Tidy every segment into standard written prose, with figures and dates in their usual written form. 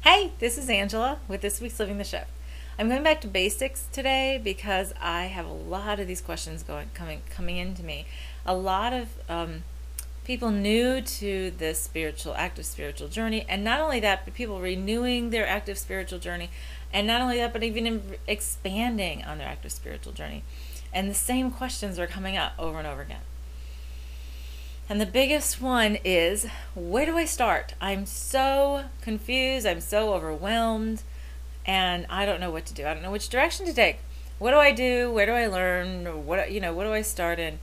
Hey, this is Angela with this week's Living the Shift. I'm going back to basics today because I have a lot of these questions coming into me. A lot of people new to this active spiritual journey, and not only that, but people renewing their active spiritual journey, and not only that, but even expanding on their active spiritual journey. And the same questions are coming up over and over again. And the biggest one is, where do I start? I'm so confused, I'm so overwhelmed, and I don't know what to do. I don't know which direction to take. What do I do? Where do I learn? What do I start in?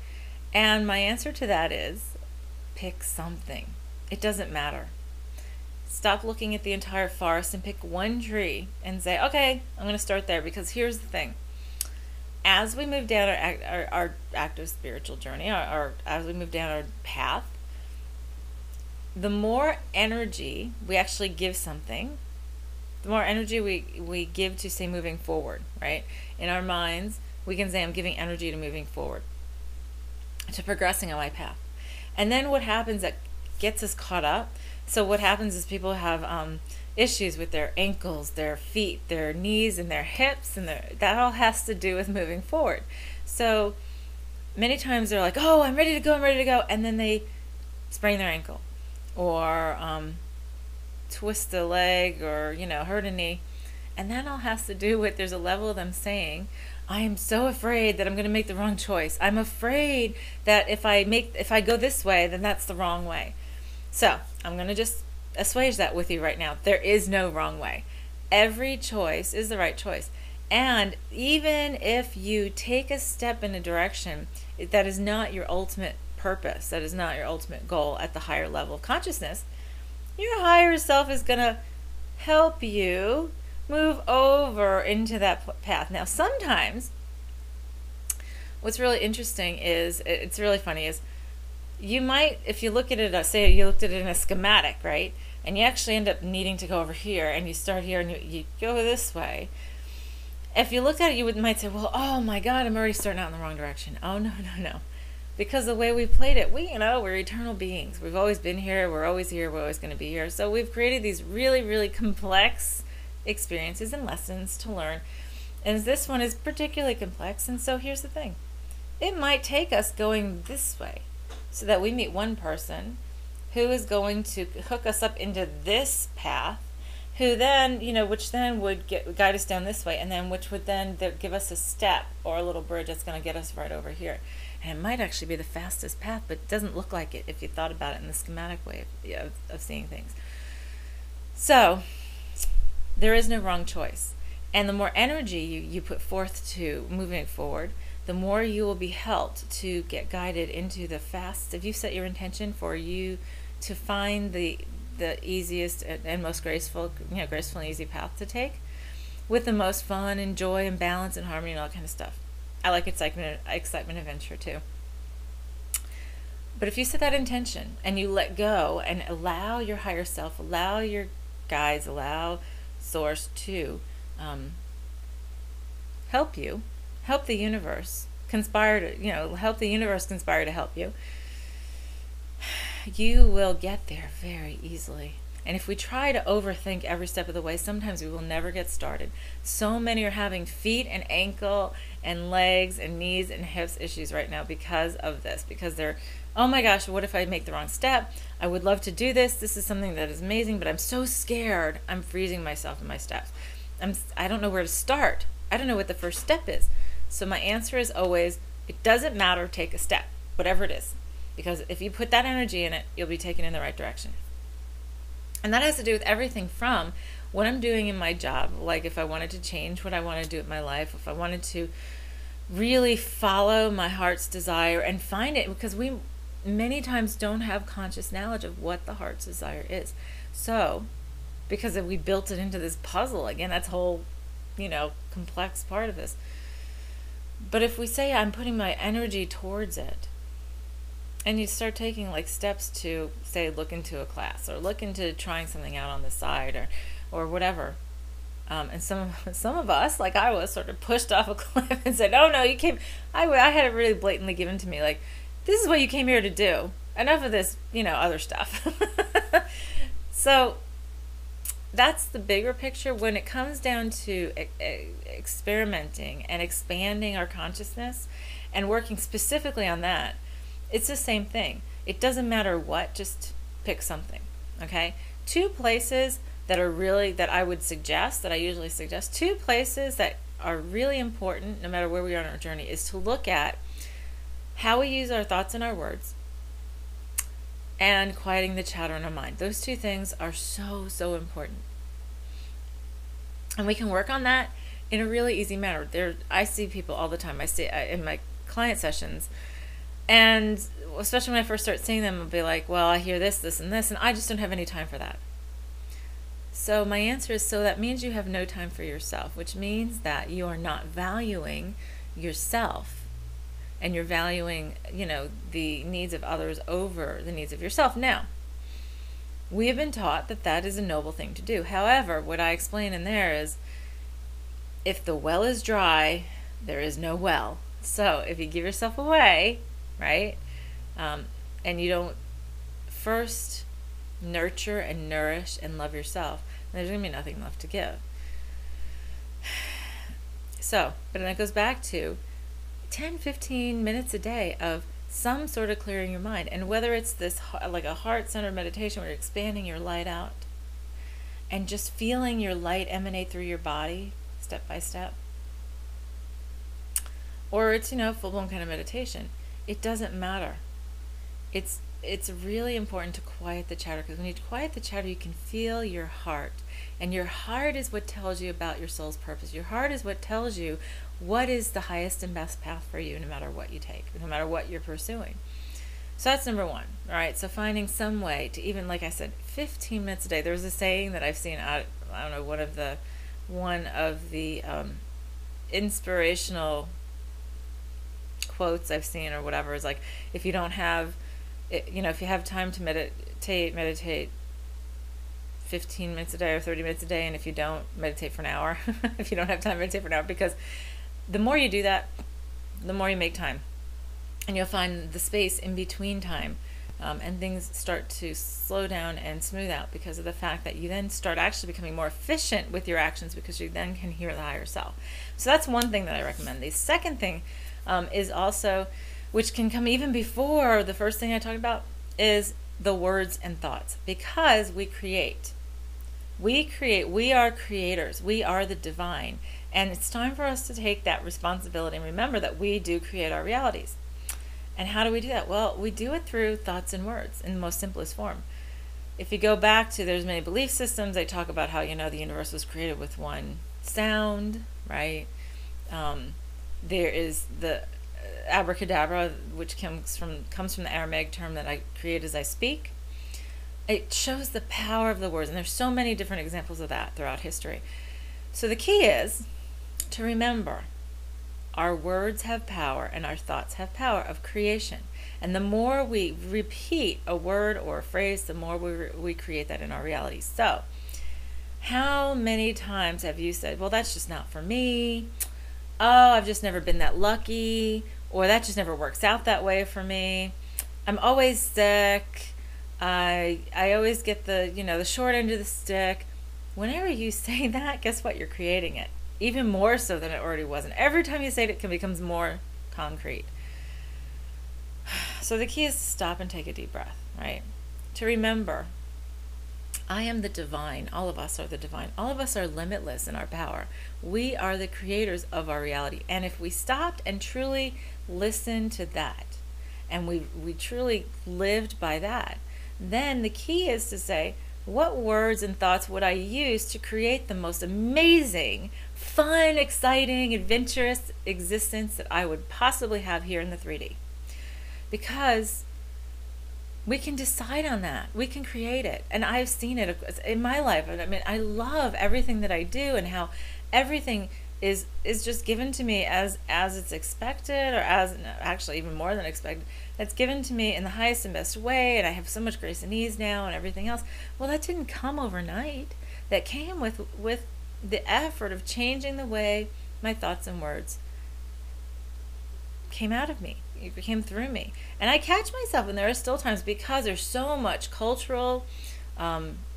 And my answer to that is, pick something. It doesn't matter. Stop looking at the entire forest and pick one tree and say, okay, I'm going to start there, because here's the thing. As we move down our active spiritual journey, as we move down our path, the more energy we actually give something, the more energy we give to, say, moving forward, right? In our minds, we can say, I'm giving energy to moving forward, to progressing on my path. And then what happens that gets us caught up, so what happens is people have issues with their ankles, their feet, their knees, and their hips, and that all has to do with moving forward. So many times they're like, oh, I'm ready to go, and then they sprain their ankle, or twist a leg, or hurt a knee. And that all has to do with, there's a level of them saying, I am so afraid that I'm going to make the wrong choice. I'm afraid that if I go this way, then that's the wrong way. So I'm going to just assuage that with you right now. There is no wrong way. Every choice is the right choice. And even if you take a step in a direction that is not your ultimate purpose, that is not your ultimate goal at the higher level of consciousness, your higher self is going to help you move over into that path. Now, sometimes what's really interesting is, it's really funny, is you might, if you look at it, say you looked at it in a schematic, right? And you actually end up needing to go over here, and you start here, and you go this way. If you looked at it, you might say, well, oh my God, I'm already starting out in the wrong direction. Oh, no. Because the way we played it, we're eternal beings. We've always been here, we're always here, we're always going to be here. So we've created these really, really complex experiences and lessons to learn. And this one is particularly complex, and so here's the thing. It might take us going this way, so that we meet one person who is going to hook us up into this path, who then, which then would guide us down this way, and then which would then give us a step or a little bridge that's going to get us right over here. And it might actually be the fastest path, but it doesn't look like it if you thought about it in the schematic way of seeing things. So there is no wrong choice. And the more energy you put forth to moving forward, the more you will be helped to get guided into the fast. If you set your intention for you to find the easiest and most graceful and easy path to take, with the most fun and joy and balance and harmony and all that kind of stuff. I like excitement, adventure too. But if you set that intention and you let go and allow your higher self, allow your guides, allow Source to help you, help the universe conspire to help you, you will get there very easily. And if we try to overthink every step of the way, sometimes we will never get started. So many are having feet and ankle and legs and knees and hips issues right now because of this, because they're, oh my gosh, what if I make the wrong step? I would love to do this. This is something that is amazing, but I'm so scared. I'm freezing myself in my steps. I don't know where to start. I don't know what the first step is. So my answer is always, it doesn't matter, take a step, whatever it is. Because if you put that energy in it, you'll be taken in the right direction. And that has to do with everything from what I'm doing in my job, like if I wanted to change what I want to do in my life, if I wanted to really follow my heart's desire and find it, because we many times don't have conscious knowledge of what the heart's desire is. So, because we built it into this puzzle, again, that's whole, complex part of this. But if we say I'm putting my energy towards it, and you start taking like steps to, say, look into a class or look into trying something out on the side or whatever. And some of us, like I was, sort of pushed off a cliff and said, "Oh no, you came." I had it really blatantly given to me, like, "This is what you came here to do. Enough of this, other stuff." So that's the bigger picture. When it comes down to experimenting and expanding our consciousness and working specifically on that, it's the same thing. It doesn't matter what, just pick something, okay? Two places that are really, that I would suggest, that I usually suggest, two places that are really important no matter where we are in our journey, is to look at how we use our thoughts and our words, and quieting the chatter in our mind. Those two things are so, so important. And we can work on that in a really easy manner. I see people all the time. I see in my client sessions, and especially when I first start seeing them, I'll be like, well, I hear this, this, and this, and I just don't have any time for that. So my answer is, so that means you have no time for yourself, which means that you are not valuing yourself, and you're valuing, the needs of others over the needs of yourself. Now, we have been taught that that is a noble thing to do. However, what I explain in there is, if the well is dry, there is no well. So if you give yourself away, right, and you don't first nurture and nourish and love yourself, there's going to be nothing left to give. So, but then it goes back to 10-15 minutes a day of some sort of clearing your mind. And whether it's this like a heart-centered meditation where you're expanding your light out and just feeling your light emanate through your body step by step, or it's full-blown kind of meditation, it doesn't matter. It's really important to quiet the chatter, because when you quiet the chatter, you can feel your heart. And your heart is what tells you about your soul's purpose. Your heart is what tells you what is the highest and best path for you, no matter what you take, no matter what you're pursuing. So that's number one. All right, so finding some way to, even like I said, 15 minutes a day. There's a saying that I've seen, I don't know, one of the inspirational quotes I've seen or whatever is like, if you don't have, if you have time to meditate 15 minutes a day or 30 minutes a day, and if you don't, meditate for an hour. If you don't have time, meditate for an hour, because the more you do that, the more you make time, and you'll find the space in between time, and things start to slow down and smooth out, because of the fact that you then start actually becoming more efficient with your actions, because you then can hear the higher self. So that's one thing that I recommend. The second thing is also, which can come even before the first thing I talked about, is the words and thoughts, because we create. We are creators. We are the divine. And it's time for us to take that responsibility and remember that we do create our realities. And how do we do that? Well, we do it through thoughts and words in the most simplest form. If you go back to, there's many belief systems, they talk about how, the universe was created with one sound, right? There is the abracadabra, which comes from the Aramaic term that I create as I speak. It shows the power of the words, and there's so many different examples of that throughout history. So the key is to remember, our words have power and our thoughts have power of creation. And the more we repeat a word or a phrase, the more we create that in our reality. So how many times have you said, well, that's just not for me. Oh, I've just never been that lucky. Or that just never works out that way for me. I'm always sick. I always get the short end of the stick. Whenever you say that, guess what? You're creating it. Even more so than it already was. And every time you say it, it becomes more concrete. So the key is to stop and take a deep breath, right? To remember, I am the divine. All of us are the divine. All of us are limitless in our power. We are the creators of our reality. And if we stopped and truly listened to that, and we truly lived by that, then the key is to say, what words and thoughts would I use to create the most amazing, fun, exciting, adventurous existence that I would possibly have here in the 3D? Because we can decide on that. We can create it. And I've seen it in my life. I mean, I love everything that I do, and how everything is just given to me as it's expected, or as actually even more than expected. That's given to me in the highest and best way, and I have so much grace and ease now and everything else. Well, that didn't come overnight. That came with the effort of changing the way my thoughts and words came out of me. It came through me. And I catch myself, and there are still times, because there's so much cultural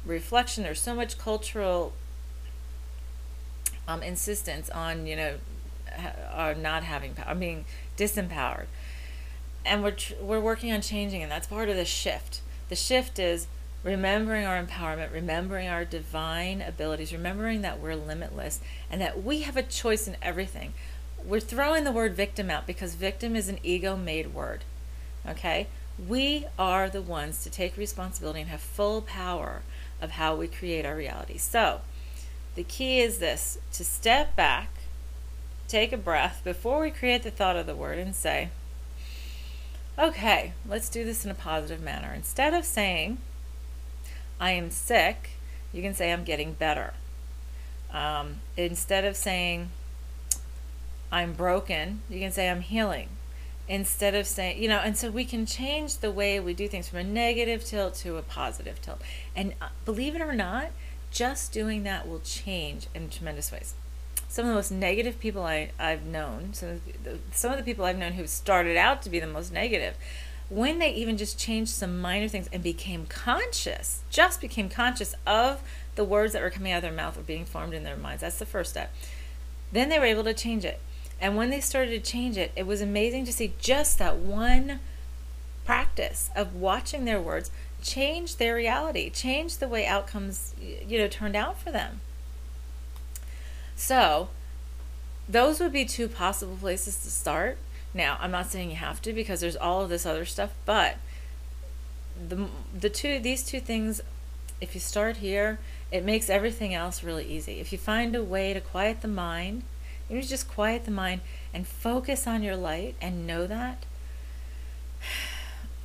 reflection. There's so much cultural insistence on, not having power, being disempowered. And we're working on changing, and that's part of the shift. The shift is remembering our empowerment, remembering our divine abilities, remembering that we're limitless and that we have a choice in everything. We're throwing the word victim out because victim is an ego-made word. Okay? We are the ones to take responsibility and have full power of how we create our reality. So, the key is this: to step back, take a breath before we create the thought of the word and say, okay, let's do this in a positive manner. Instead of saying, I am sick, you can say, I'm getting better. Instead of saying, I'm broken, you can say, I'm healing. Instead of saying, and so we can change the way we do things from a negative tilt to a positive tilt. And believe it or not, just doing that will change in tremendous ways. Some of the most negative people I've known, some of the people I've known who started out to be the most negative, when they even just changed some minor things and became conscious of the words that were coming out of their mouth or being formed in their minds, that's the first step. Then they were able to change it. And when they started to change it, it was amazing to see just that one practice of watching their words change their reality, change the way outcomes, turned out for them. So, those would be two possible places to start. Now, I'm not saying you have to, because there's all of this other stuff, but these two things, if you start here, it makes everything else really easy. If you find a way to quiet the mind, you just quiet the mind and focus on your light and know that,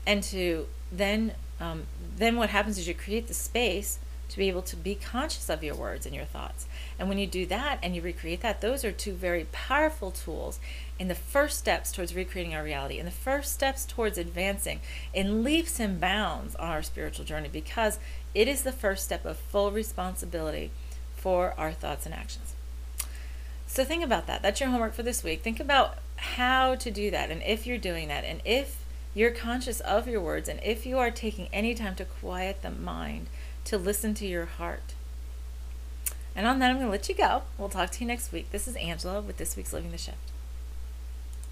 and to then what happens is you create the space to be able to be conscious of your words and your thoughts. And when you do that and you recreate that, those are two very powerful tools in the first steps towards recreating our reality, in the first steps towards advancing in leaps and bounds on our spiritual journey, because it is the first step of full responsibility for our thoughts and actions. So think about that. That's your homework for this week. Think about how to do that, and if you're doing that, and if you're conscious of your words, and if you are taking any time to quiet the mind, to listen to your heart. And on that, I'm going to let you go. We'll talk to you next week. This is Angela with this week's Living the Shift.